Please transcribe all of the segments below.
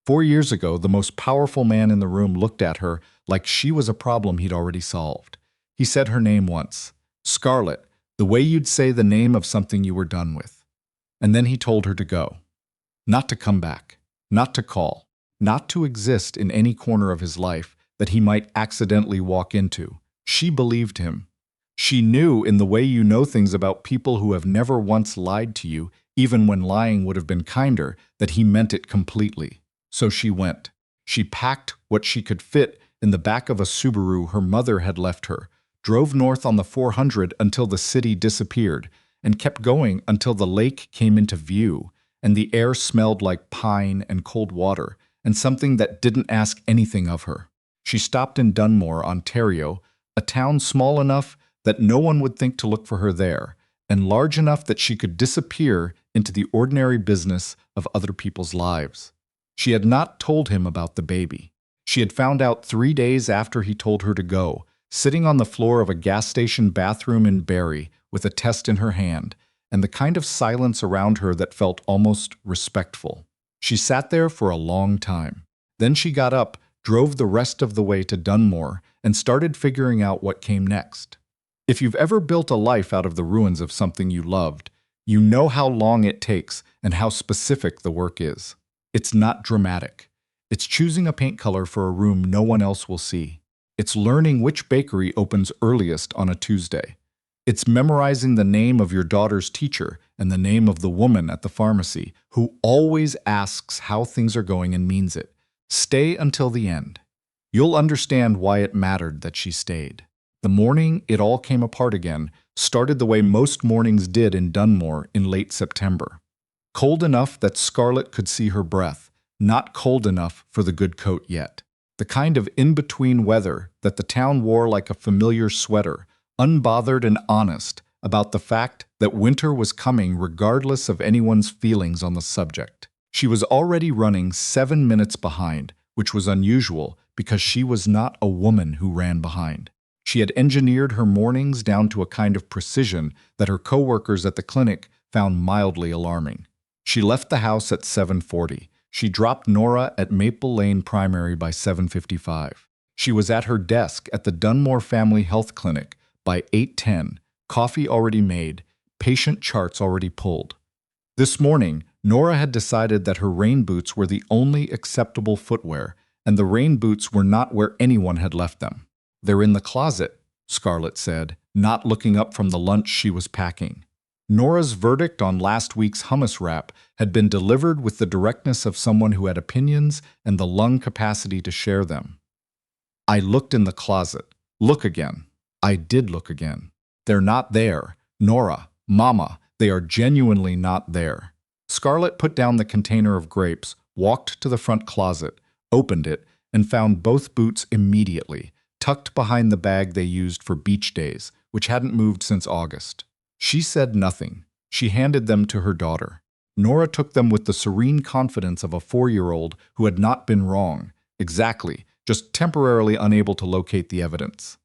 4 years ago, the most powerful man in the room looked at her like she was a problem he'd already solved. He said her name once, Scarlett, the way you'd say the name of something you were done with. And then he told her to go. Not to come back, not to call, not to exist in any corner of his life that he might accidentally walk into. She believed him. She knew, in the way you know things about people who have never once lied to you, even when lying would have been kinder, that he meant it completely. So she went. She packed what she could fit in the back of a Subaru her mother had left her, drove north on the 400 until the city disappeared, and kept going until the lake came into view, and the air smelled like pine and cold water, and something that didn't ask anything of her. She stopped in Dunmore, Ontario, a town small enough that no one would think to look for her there, and large enough that she could disappear into the ordinary business of other people's lives. She had not told him about the baby. She had found out 3 days after he told her to go, sitting on the floor of a gas station bathroom in Barrie with a test in her hand, and the kind of silence around her that felt almost respectful. She sat there for a long time. Then she got up, drove the rest of the way to Dunmore, and started figuring out what came next. If you've ever built a life out of the ruins of something you loved, you know how long it takes and how specific the work is. It's not dramatic. It's choosing a paint color for a room no one else will see. It's learning which bakery opens earliest on a Tuesday. It's memorizing the name of your daughter's teacher and the name of the woman at the pharmacy who always asks how things are going and means it. Stay until the end. You'll understand why it mattered that she stayed. The morning it all came apart again started the way most mornings did in Dunmore in late September. Cold enough that Scarlett could see her breath, not cold enough for the good coat yet. The kind of in-between weather that the town wore like a familiar sweater, unbothered and honest about the fact that winter was coming regardless of anyone's feelings on the subject. She was already running 7 minutes behind, which was unusual because she was not a woman who ran behind. She had engineered her mornings down to a kind of precision that her coworkers at the clinic found mildly alarming. She left the house at 7:40. She dropped Nora at Maple Lane Primary by 7:55. She was at her desk at the Dunmore Family Health Clinic by 8:10, coffee already made, patient charts already pulled. This morning, Nora had decided that her rain boots were the only acceptable footwear, and the rain boots were not where anyone had left them. "They're in the closet," Scarlett said, not looking up from the lunch she was packing. Nora's verdict on last week's hummus wrap had been delivered with the directness of someone who had opinions and the lung capacity to share them. "I looked in the closet. Look again." I did look again. "They're not there. Nora, Mama, they are genuinely not there." Scarlett put down the container of grapes, walked to the front closet, opened it, and found both boots immediately, tucked behind the bag they used for beach days, which hadn't moved since August. She said nothing. She handed them to her daughter. Nora took them with the serene confidence of a 4-year-old who had not been wrong. Exactly, just temporarily unable to locate the evidence.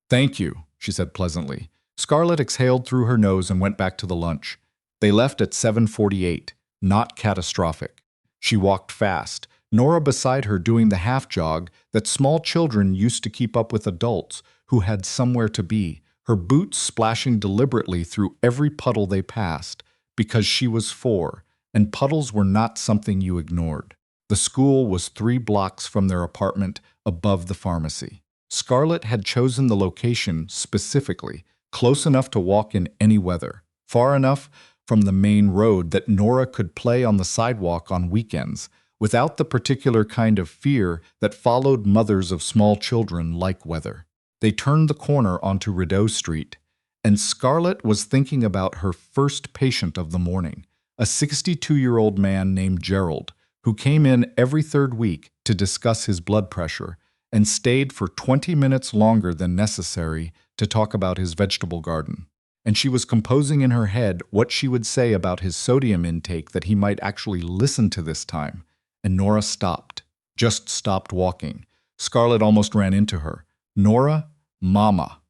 "Thank you," she said pleasantly. Scarlett exhaled through her nose and went back to the lunch. They left at 7:48, not catastrophic. She walked fast, Nora beside her doing the half-jog that small children used to keep up with adults who had somewhere to be, her boots splashing deliberately through every puddle they passed, because she was 4, and puddles were not something you ignored. The school was 3 blocks from their apartment above the pharmacy. Scarlett had chosen the location specifically, close enough to walk in any weather, far enough from the main road that Nora could play on the sidewalk on weekends, without the particular kind of fear that followed mothers of small children like weather. They turned the corner onto Rideau Street, and Scarlett was thinking about her first patient of the morning, a 62-year-old man named Gerald, who came in every 3rd week to discuss his blood pressure and stayed for 20 minutes longer than necessary to talk about his vegetable garden. And she was composing in her head what she would say about his sodium intake that he might actually listen to this time. And Nora stopped, just stopped walking. Scarlett almost ran into her. "Nora, Mama."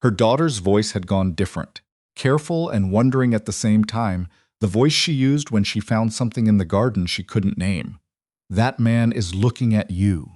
Her daughter's voice had gone different. Careful and wondering at the same time, the voice she used when she found something in the garden she couldn't name. That man is looking at you.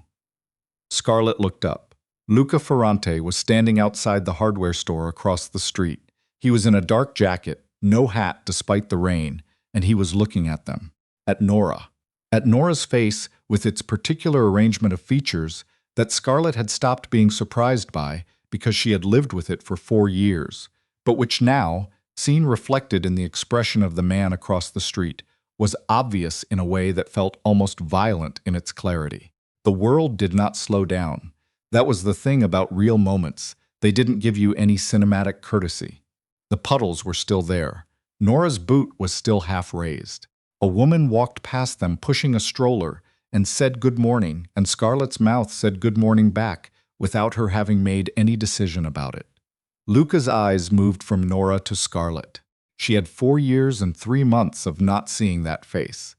Scarlett looked up. Luca Ferrante was standing outside the hardware store across the street. He was in a dark jacket, no hat despite the rain, and he was looking at them. At Nora. At Nora's face, with its particular arrangement of features that Scarlett had stopped being surprised by because she had lived with it for 4 years, but which now, seen reflected in the expression of the man across the street, was obvious in a way that felt almost violent in its clarity. The world did not slow down. That was the thing about real moments. They didn't give you any cinematic courtesy. The puddles were still there. Nora's boot was still half raised. A woman walked past them pushing a stroller and said good morning, and Scarlett's mouth said good morning back without her having made any decision about it. Luca's eyes moved from Nora to Scarlett. She had 4 years and 3 months of not seeing that face.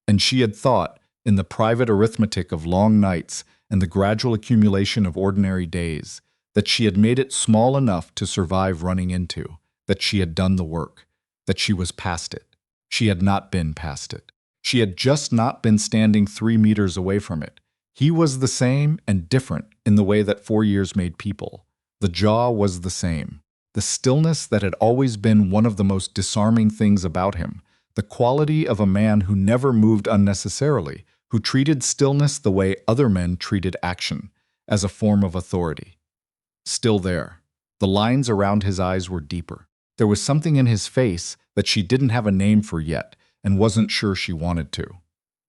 And she had thought, in the private arithmetic of long nights and the gradual accumulation of ordinary days, that she had made it small enough to survive running into, that she had done the work, that she was past it. She had not been past it. She had just not been standing 3 meters away from it. He was the same and different in the way that 4 years made people. The jaw was the same. The stillness that had always been one of the most disarming things about him. The quality of a man who never moved unnecessarily, who treated stillness the way other men treated action, as a form of authority. Still there. The lines around his eyes were deeper. There was something in his face that she didn't have a name for yet and wasn't sure she wanted to.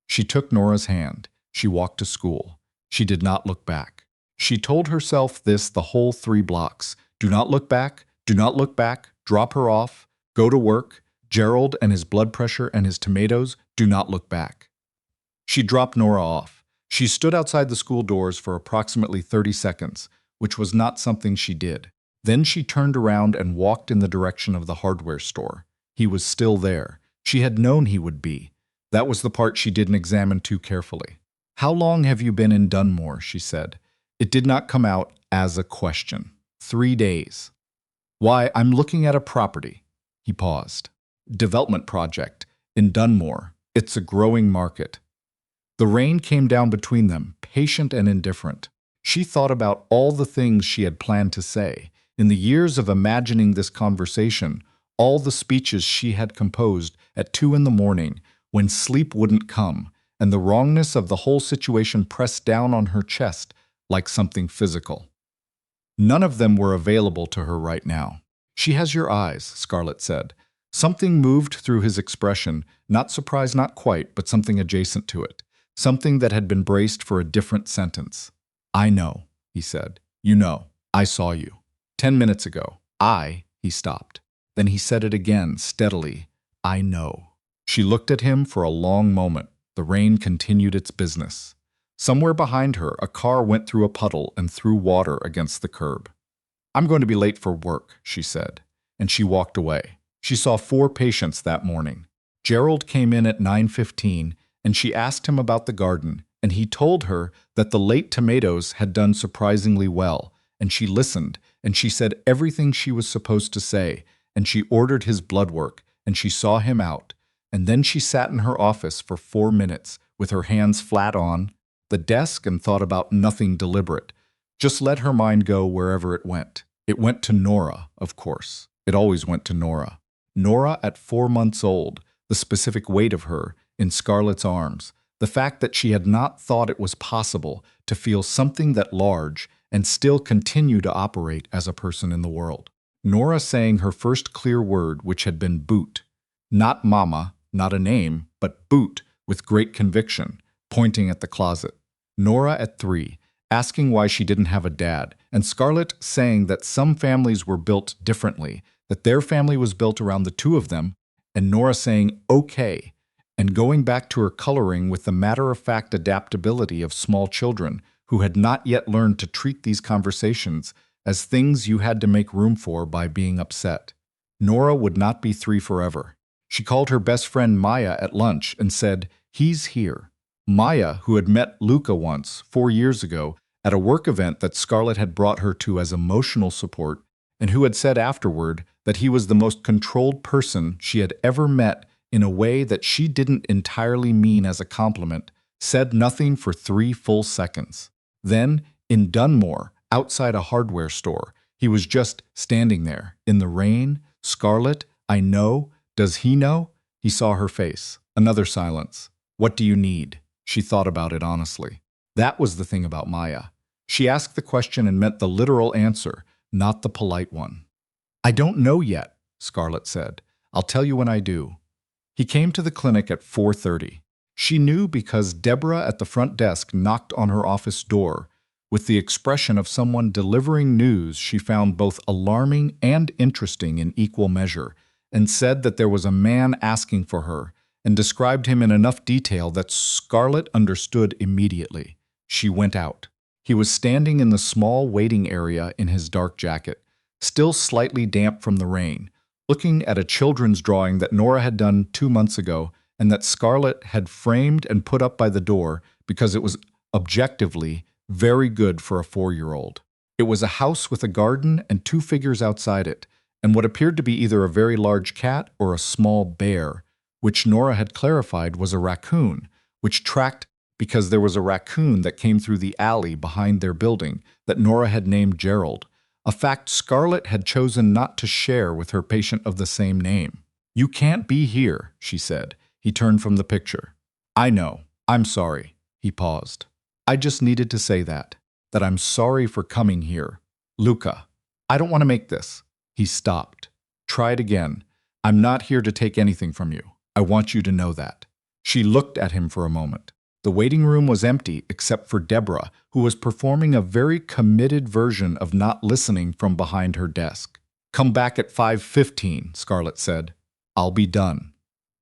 She took Nora's hand. She walked to school. She did not look back. She told herself this the whole 3 blocks. Do not look back. Do not look back. Drop her off. Go to work. Gerald and his blood pressure and his tomatoes. Do not look back. She dropped Nora off. She stood outside the school doors for approximately 30 seconds, which was not something she did. Then she turned around and walked in the direction of the hardware store. He was still there. She had known he would be. That was the part she didn't examine too carefully. How long have you been in Dunmore? She said. It did not come out as a question. 3 days. Why, I'm looking at a property. He paused. Development project in Dunmore. It's a growing market. The rain came down between them, patient and indifferent. She thought about all the things she had planned to say. In the years of imagining this conversation, all the speeches she had composed at 2 in the morning when sleep wouldn't come, and the wrongness of the whole situation pressed down on her chest like something physical. None of them were available to her right now. She has your eyes, Scarlett said. Something moved through his expression, not surprise, not quite, but something adjacent to it. Something that had been braced for a different sentence. I know, he said. You know, I saw you. 10 minutes ago. He stopped. Then he said it again, steadily. I know. She looked at him for a long moment. The rain continued its business. Somewhere behind her, a car went through a puddle and threw water against the curb. I'm going to be late for work, she said, and she walked away. She saw 4 patients that morning. Gerald came in at 9:15, and she asked him about the garden, and he told her that the late tomatoes had done surprisingly well, and she listened, and she said everything she was supposed to say, and she ordered his blood work, and she saw him out, and then she sat in her office for 4 minutes with her hands flat on the desk and thought about nothing deliberate. Just let her mind go wherever it went. It went to Nora, of course. It always went to Nora. Nora at 4 months old, the specific weight of her in Scarlett's arms, the fact that she had not thought it was possible to feel something that large and still continue to operate as a person in the world. Nora saying her first clear word, which had been boot. Not mama, not a name, but boot, with great conviction, pointing at the closet. Nora at 3, asking why she didn't have a dad, and Scarlett saying that some families were built differently, that their family was built around the 2 of them, and Nora saying, okay, and going back to her coloring with the matter-of-fact adaptability of small children who had not yet learned to treat these conversations as things you had to make room for by being upset. Nora would not be 3 forever. She called her best friend Maya at lunch and said, he's here. Maya, who had met Luca once, 4 years ago, at a work event that Scarlett had brought her to as emotional support, and who had said afterward that he was the most controlled person she had ever met in a way that she didn't entirely mean as a compliment, said nothing for 3 full seconds. Then, in Dunmore, outside a hardware store, he was just standing there, in the rain. Scarlett, I know. Does he know? He saw her face. Another silence. What do you need? She thought about it honestly. That was the thing about Maya. She asked the question and meant the literal answer, not the polite one. I don't know yet, Scarlett said. I'll tell you when I do. He came to the clinic at 4:30. She knew because Deborah at the front desk knocked on her office door with the expression of someone delivering news she found both alarming and interesting in equal measure, and said that there was a man asking for her, and described him in enough detail that Scarlett understood immediately. She went out. He was standing in the small waiting area in his dark jacket, still slightly damp from the rain, looking at a children's drawing that Nora had done 2 months ago and that Scarlett had framed and put up by the door because it was objectively very good for a 4-year-old. It was a house with a garden and 2 figures outside it, and what appeared to be either a very large cat or a small bear, which Nora had clarified was a raccoon, which tracked because there was a raccoon that came through the alley behind their building that Nora had named Gerald, a fact Scarlett had chosen not to share with her patient of the same name. You can't be here, she said. He turned from the picture. I know. I'm sorry. He paused. I just needed to say that I'm sorry for coming here. Luca, I don't want to make this. He stopped. Try it again. I'm not here to take anything from you. I want you to know that. She looked at him for a moment. The waiting room was empty except for Deborah, who was performing a very committed version of not listening from behind her desk. Come back at 5:15, Scarlett said. I'll be done.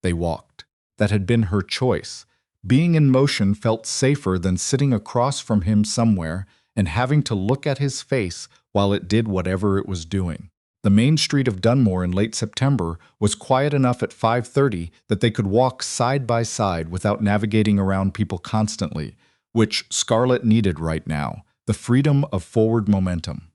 They walked. That had been her choice. Being in motion felt safer than sitting across from him somewhere and having to look at his face while it did whatever it was doing. The main street of Dunmore in late September was quiet enough at 5:30 that they could walk side by side without navigating around people constantly, which Scarlett needed right now, the freedom of forward momentum.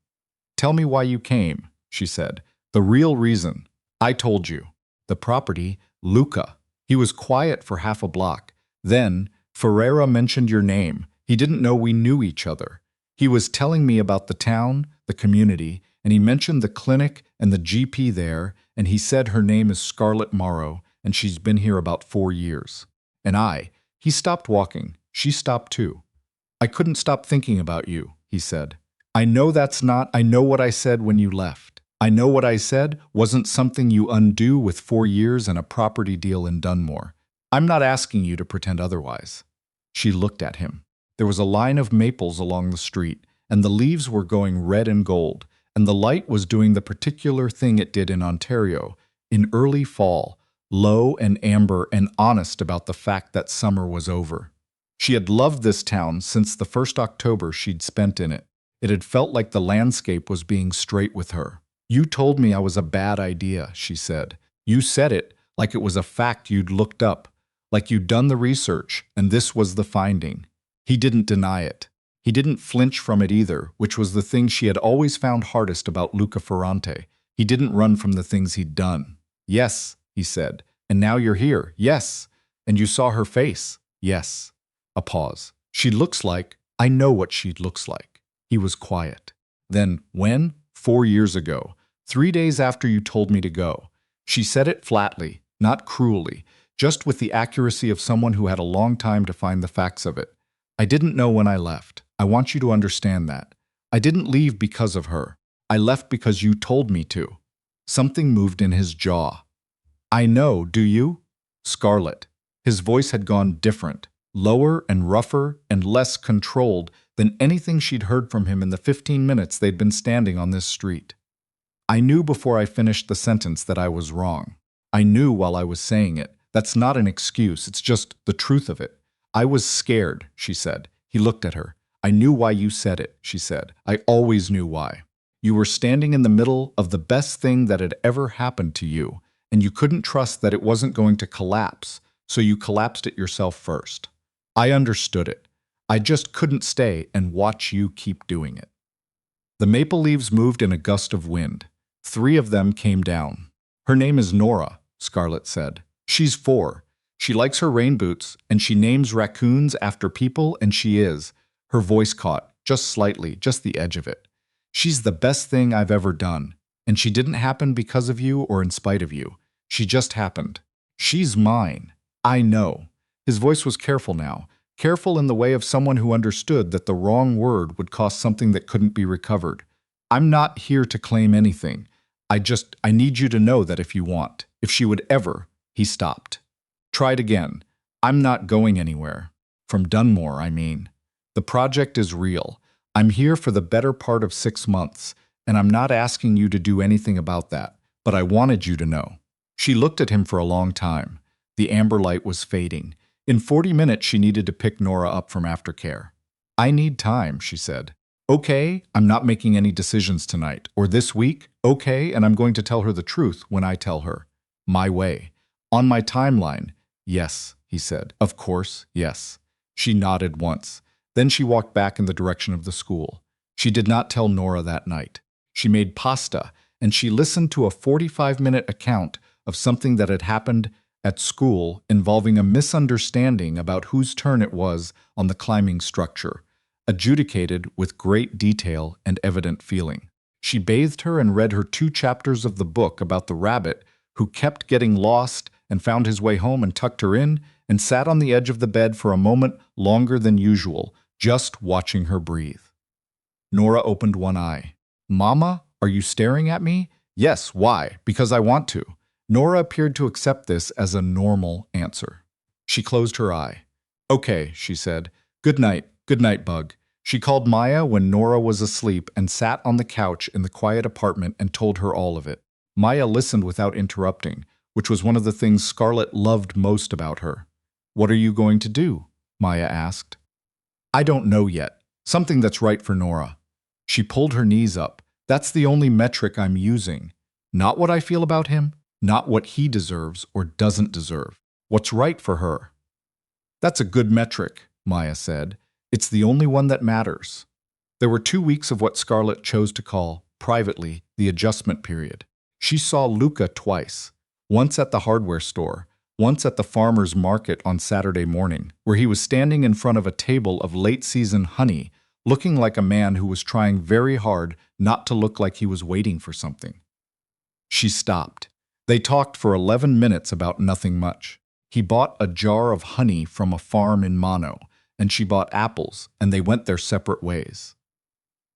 Tell me why you came, she said. The real reason. I told you. The property, Luca. He was quiet for half a block. Then, Ferreira mentioned your name. He didn't know we knew each other. He was telling me about the town, the community, and he mentioned the clinic and the GP there, and he said her name is Scarlett Morrow, and she's been here about 4 years. He stopped walking. She stopped too. I couldn't stop thinking about you, he said. I know what I said when you left. I know what I said wasn't something you undo with 4 years and a property deal in Dunmore. I'm not asking you to pretend otherwise. She looked at him. There was a line of maples along the street, and the leaves were going red and gold, and the light was doing the particular thing it did in Ontario, in early fall, low and amber and honest about the fact that summer was over. She had loved this town since the first October she'd spent in it. It had felt like the landscape was being straight with her. You told me I was a bad idea, she said. You said it like it was a fact you'd looked up, like you'd done the research, and this was the finding. He didn't deny it. He didn't flinch from it either, which was the thing she had always found hardest about Luca Ferrante. He didn't run from the things he'd done. Yes, he said, and now you're here. Yes. And you saw her face. Yes. A pause. She looks like, I know what she looks like. He was quiet. Then, when? 4 years ago. 3 days after you told me to go. She said it flatly, not cruelly, just with the accuracy of someone who had a long time to find the facts of it. I didn't know when I left. I want you to understand that. I didn't leave because of her. I left because you told me to. Something moved in his jaw. I know, do you? Scarlett. His voice had gone different, lower and rougher and less controlled than anything she'd heard from him in the 15 minutes they'd been standing on this street. I knew before I finished the sentence that I was wrong. I knew while I was saying it. That's not an excuse, it's just the truth of it. I was scared, she said. He looked at her. I knew why you said it, she said. I always knew why. You were standing in the middle of the best thing that had ever happened to you, and you couldn't trust that it wasn't going to collapse, so you collapsed it yourself first. I understood it. I just couldn't stay and watch you keep doing it. The maple leaves moved in a gust of wind. 3 of them came down. Her name is Nora, Scarlett said. She's 4. She likes her rain boots, and she names raccoons after people, and she is. Her voice caught, just slightly, just the edge of it. She's the best thing I've ever done, and she didn't happen because of you or in spite of you. She just happened. She's mine. I know. His voice was careful now, careful in the way of someone who understood that the wrong word would cost something that couldn't be recovered. I'm not here to claim anything. I need you to know that if you want, if she would ever, he stopped. Tried again. I'm not going anywhere. From Dunmore, I mean. The project is real. I'm here for the better part of 6 months, and I'm not asking you to do anything about that, but I wanted you to know. She looked at him for a long time. The amber light was fading. In 40 minutes, she needed to pick Nora up from aftercare. I need time, she said. Okay, I'm not making any decisions tonight, or this week. Okay, and I'm going to tell her the truth when I tell her. My way. On my timeline. Yes, he said. Of course, yes. She nodded once. Then she walked back in the direction of the school. She did not tell Nora that night. She made pasta, and she listened to a 45-minute account of something that had happened at school involving a misunderstanding about whose turn it was on the climbing structure, adjudicated with great detail and evident feeling. She bathed her and read her 2 chapters of the book about the rabbit who kept getting lost and found his way home and tucked her in and sat on the edge of the bed for a moment longer than usual, just watching her breathe. Nora opened one eye. Mama, are you staring at me? Yes, why? Because I want to. Nora appeared to accept this as a normal answer. She closed her eye. Okay, she said. Good night, Bug. She called Maya when Nora was asleep and sat on the couch in the quiet apartment and told her all of it. Maya listened without interrupting, which was one of the things Scarlett loved most about her. What are you going to do? Maya asked. I don't know yet. Something that's right for Nora. She pulled her knees up. That's the only metric I'm using. Not what I feel about him, not what he deserves or doesn't deserve. What's right for her. That's a good metric, Maya said. It's the only one that matters. There were 2 weeks of what Scarlett chose to call, privately, the adjustment period. She saw Luca twice, once at the hardware store, once at the farmer's market on Saturday morning, where he was standing in front of a table of late-season honey, looking like a man who was trying very hard not to look like he was waiting for something. She stopped. They talked for 11 minutes about nothing much. He bought a jar of honey from a farm in Mono, and she bought apples, and they went their separate ways.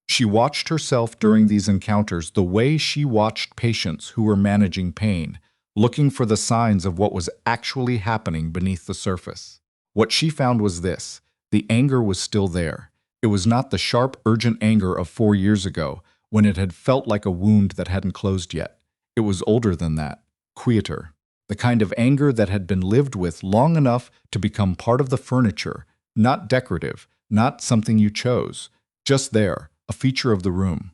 She watched herself during these encounters the way she watched patients who were managing pain, looking for the signs of what was actually happening beneath the surface. What she found was this: the anger was still there. It was not the sharp, urgent anger of 4 years ago, when it had felt like a wound that hadn't closed yet. It was older than that, quieter. The kind of anger that had been lived with long enough to become part of the furniture, not decorative, not something you chose, just there, a feature of the room.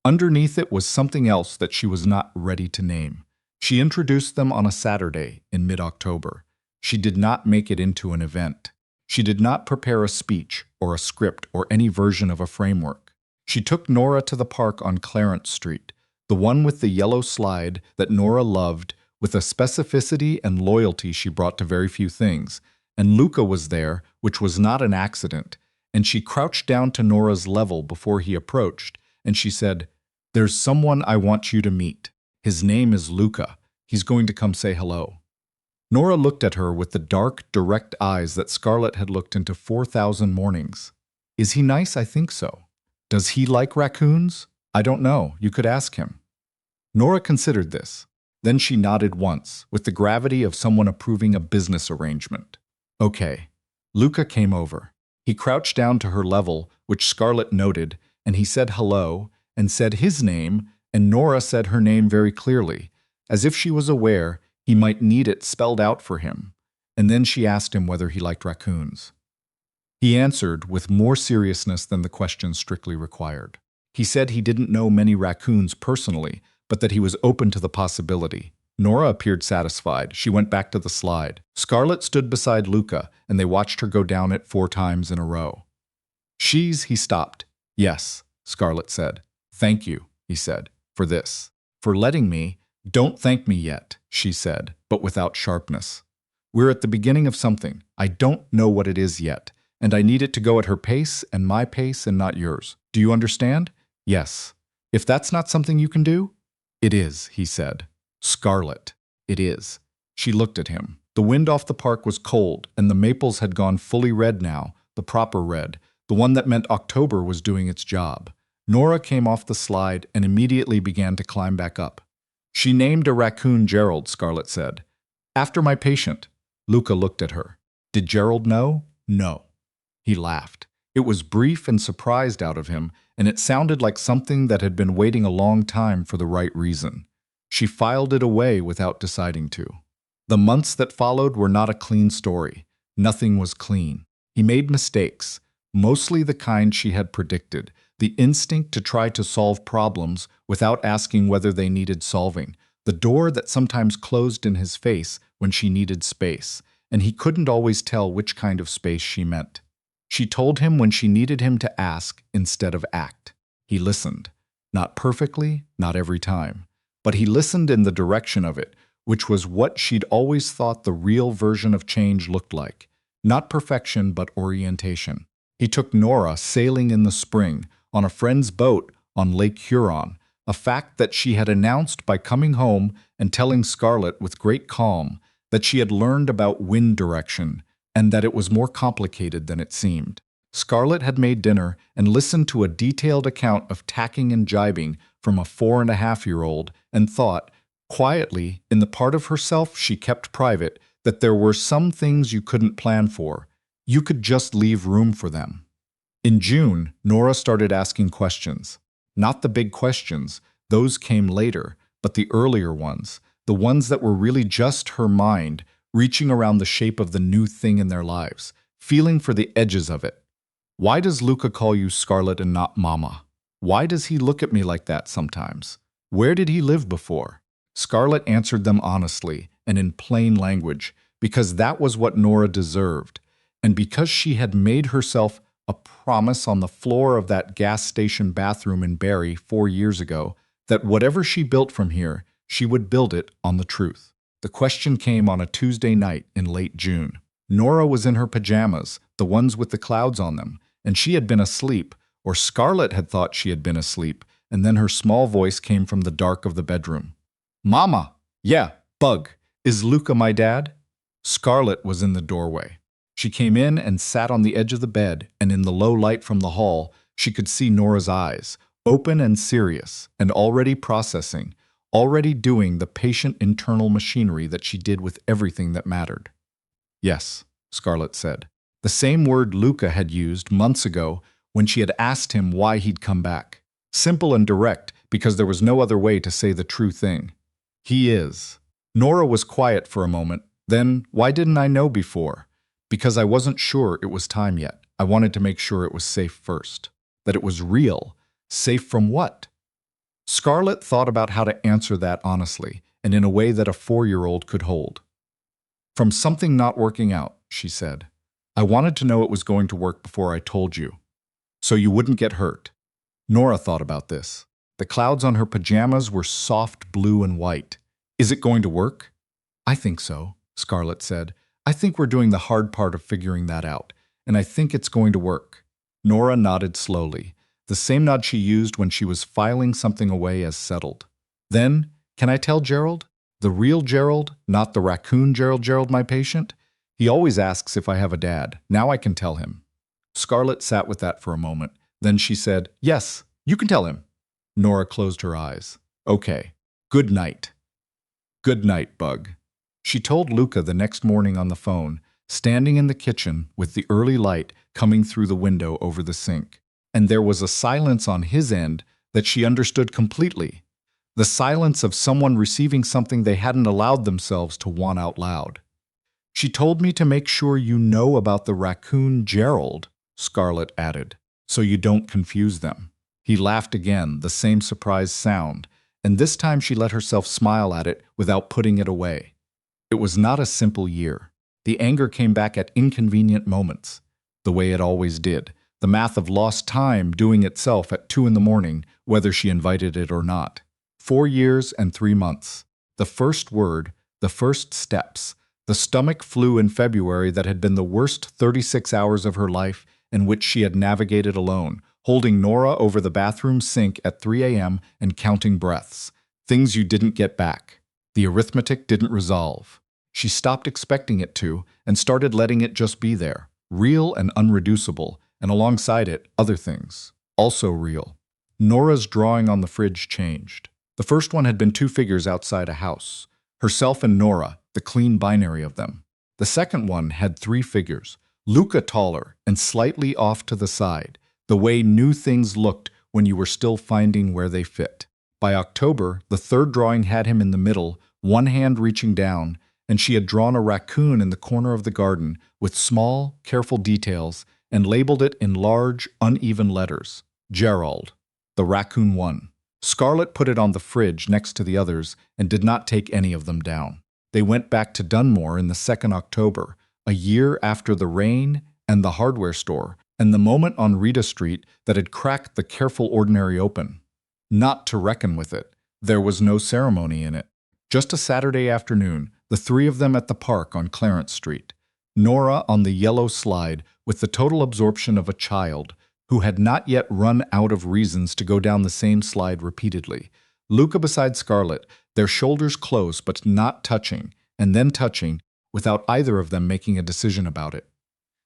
Underneath it was something else that she was not ready to name. She introduced them on a Saturday in mid-October. She did not make it into an event. She did not prepare a speech or a script or any version of a framework. She took Nora to the park on Clarence Street, the one with the yellow slide that Nora loved, with a specificity and loyalty she brought to very few things. And Luca was there, which was not an accident, and she crouched down to Nora's level before he approached, and she said, "There's someone I want you to meet. His name is Luca. He's going to come say hello." Nora looked at her with the dark, direct eyes that Scarlett had looked into 4,000 mornings. Is he nice? I think so. Does he like raccoons? I don't know. You could ask him. Nora considered this. Then she nodded once, with the gravity of someone approving a business arrangement. Okay. Luca came over. He crouched down to her level, which Scarlett noted, and he said hello, and said his name, and Nora said her name very clearly, as if she was aware he might need it spelled out for him, and then she asked him whether he liked raccoons. He answered with more seriousness than the question strictly required. He said he didn't know many raccoons personally, but that he was open to the possibility. Nora appeared satisfied. She went back to the slide. Scarlett stood beside Luca, and they watched her go down it 4 times in a row. He stopped. Yes, Scarlett said. Thank you, he said, for this. For letting me. Don't thank me yet, she said, but without sharpness. We're at the beginning of something. I don't know what it is yet, and I need it to go at her pace and my pace and not yours. Do you understand? Yes. If that's not something you can do? It is, he said. Scarlett, it is. She looked at him. The wind off the park was cold, and the maples had gone fully red now, the proper red, the one that meant October was doing its job. Nora came off the slide and immediately began to climb back up. She named a raccoon Gerald, Scarlett said. After my patient. Luca looked at her. Did Gerald know? No. He laughed. It was brief and surprised out of him, and it sounded like something that had been waiting a long time for the right reason. She filed it away without deciding to. The months that followed were not a clean story. Nothing was clean. He made mistakes, mostly the kind she had predicted, the instinct to try to solve problems without asking whether they needed solving, the door that sometimes closed in his face when she needed space, and he couldn't always tell which kind of space she meant. She told him when she needed him to ask instead of act. He listened. Not perfectly, not every time. But he listened in the direction of it, which was what she'd always thought the real version of change looked like. Not perfection, but orientation. He took Nora sailing in the spring, on a friend's boat on Lake Huron, a fact that she had announced by coming home and telling Scarlett with great calm that she had learned about wind direction, and that it was more complicated than it seemed. Scarlett had made dinner and listened to a detailed account of tacking and jibing from a 4.5-year-old and thought, quietly, in the part of herself she kept private, that there were some things you couldn't plan for. You could just leave room for them. In June, Nora started asking questions. Not the big questions, those came later, but the earlier ones, the ones that were really just her mind, reaching around the shape of the new thing in their lives, feeling for the edges of it. Why does Luca call you Scarlett and not Mama? Why does he look at me like that sometimes? Where did he live before? Scarlett answered them honestly and in plain language, because that was what Nora deserved, and because she had made herself a promise on the floor of that gas station bathroom in Barrie 4 years ago that whatever she built from here, she would build it on the truth. The question came on a Tuesday night in late June. Nora was in her pajamas, the ones with the clouds on them, and she had been asleep, or Scarlett had thought she had been asleep, and then her small voice came from the dark of the bedroom. Mama! Yeah, Bug. Is Luca my dad? Scarlett was in the doorway. She came in and sat on the edge of the bed, and in the low light from the hall, she could see Nora's eyes, open and serious, and already processing, already doing the patient internal machinery that she did with everything that mattered. Yes, Scarlett said. The same word Luca had used months ago when she had asked him why he'd come back. Simple and direct, because there was no other way to say the true thing. He is. Nora was quiet for a moment. Then, why didn't I know before? Because I wasn't sure it was time yet. I wanted to make sure it was safe first. That it was real. Safe from what? Scarlett thought about how to answer that honestly, and in a way that a 4-year-old could hold. From something not working out, she said. I wanted to know it was going to work before I told you. So you wouldn't get hurt. Nora thought about this. The clouds on her pajamas were soft blue and white. Is it going to work? I think so, Scarlett said. I think we're doing the hard part of figuring that out, and I think it's going to work. Nora nodded slowly, the same nod she used when she was filing something away as settled. Then, can I tell Gerald? The real Gerald, not the raccoon Gerald, my patient? He always asks if I have a dad. Now I can tell him. Scarlett sat with that for a moment. Then she said, Yes, you can tell him. Nora closed her eyes. Okay. Good night. Good night, Bug. She told Luca the next morning on the phone, standing in the kitchen with the early light coming through the window over the sink. And there was a silence on his end that she understood completely. The silence of someone receiving something they hadn't allowed themselves to want out loud. She told me to make sure you know about the raccoon Gerald, Scarlett added, so you don't confuse them. He laughed again, the same surprised sound, and this time she let herself smile at it without putting it away. It was not a simple year. The anger came back at inconvenient moments, the way it always did, the math of lost time doing itself at 2 a.m, whether she invited it or not. 4 years and 3 months. The first word, the first steps, The stomach flu in February that had been the worst 36 hours of her life and which she had navigated alone, holding Nora over the bathroom sink at 3 a.m. and counting breaths. Things you didn't get back. The arithmetic didn't resolve. She stopped expecting it to and started letting it just be there, real and unreducible, and alongside it, other things, also real. Nora's drawing on the fridge changed. The first one had been two figures outside a house. Herself and Nora, the clean binary of them. The second one had three figures, Luca taller and slightly off to the side, the way new things looked when you were still finding where they fit. By October, the third drawing had him in the middle, one hand reaching down, and she had drawn a raccoon in the corner of the garden with small, careful details and labeled it in large, uneven letters. Gerald. The raccoon won. Scarlett put it on the fridge next to the others and did not take any of them down. They went back to Dunmore in the 2nd October, a year after the rain and the hardware store, and the moment on Rita Street that had cracked the careful ordinary open. Not to reckon with it. There was no ceremony in it. Just a Saturday afternoon, the three of them at the park on Clarence Street. Nora on the yellow slide with the total absorption of a child who had not yet run out of reasons to go down the same slide repeatedly. Luca beside Scarlett, their shoulders close but not touching, and then touching, without either of them making a decision about it.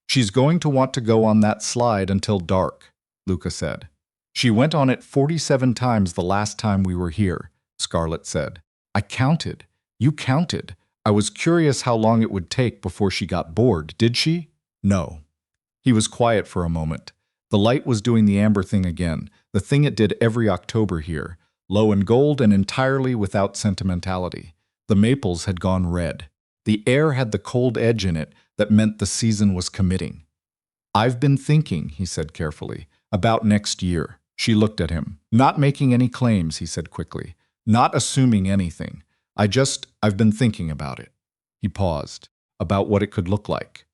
"She's going to want to go on that slide until dark," Luca said. "She went on it 47 times the last time we were here," Scarlett said. "I counted. You counted. I was curious how long it would take before she got bored. Did she?" "No." He was quiet for a moment. The light was doing the amber thing again, the thing it did every October here, low in gold and entirely without sentimentality. The maples had gone red. The air had the cold edge in it that meant the season was committing. "I've been thinking," he said carefully, "about next year." She looked at him. "Not making any claims," he said quickly. "Not assuming anything. I've been thinking about it." He paused. About what it could look like.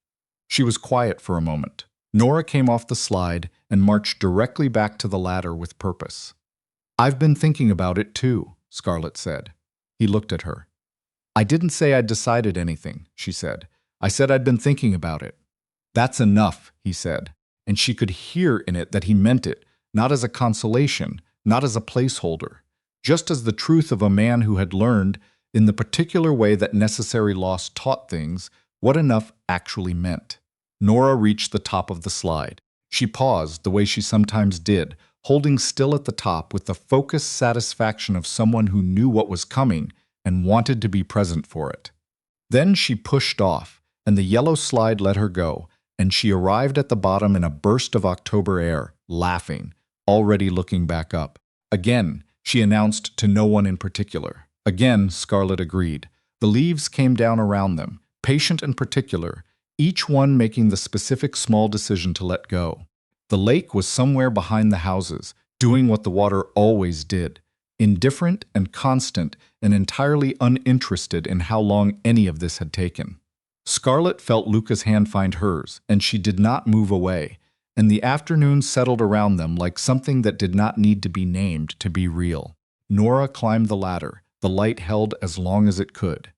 She was quiet for a moment. Nora came off the slide and marched directly back to the ladder with purpose. "I've been thinking about it too," Scarlett said. He looked at her. "I didn't say I'd decided anything," she said. "I said I'd been thinking about it." "That's enough," he said, and she could hear in it that he meant it, not as a consolation, not as a placeholder, just as the truth of a man who had learned, in the particular way that necessary loss taught things, what enough actually meant. Nora reached the top of the slide. She paused the way she sometimes did, holding still at the top with the focused satisfaction of someone who knew what was coming and wanted to be present for it. Then she pushed off, and the yellow slide let her go, and she arrived at the bottom in a burst of October air, laughing, already looking back up. Again, she announced to no one in particular. Again, Scarlett agreed. The leaves came down around them, patient and particular, each one making the specific small decision to let go. The lake was somewhere behind the houses, doing what the water always did, indifferent and constant and entirely uninterested in how long any of this had taken. Scarlett felt Luca's hand find hers, and she did not move away, and the afternoon settled around them like something that did not need to be named to be real. Nora climbed the ladder, the light held as long as it could.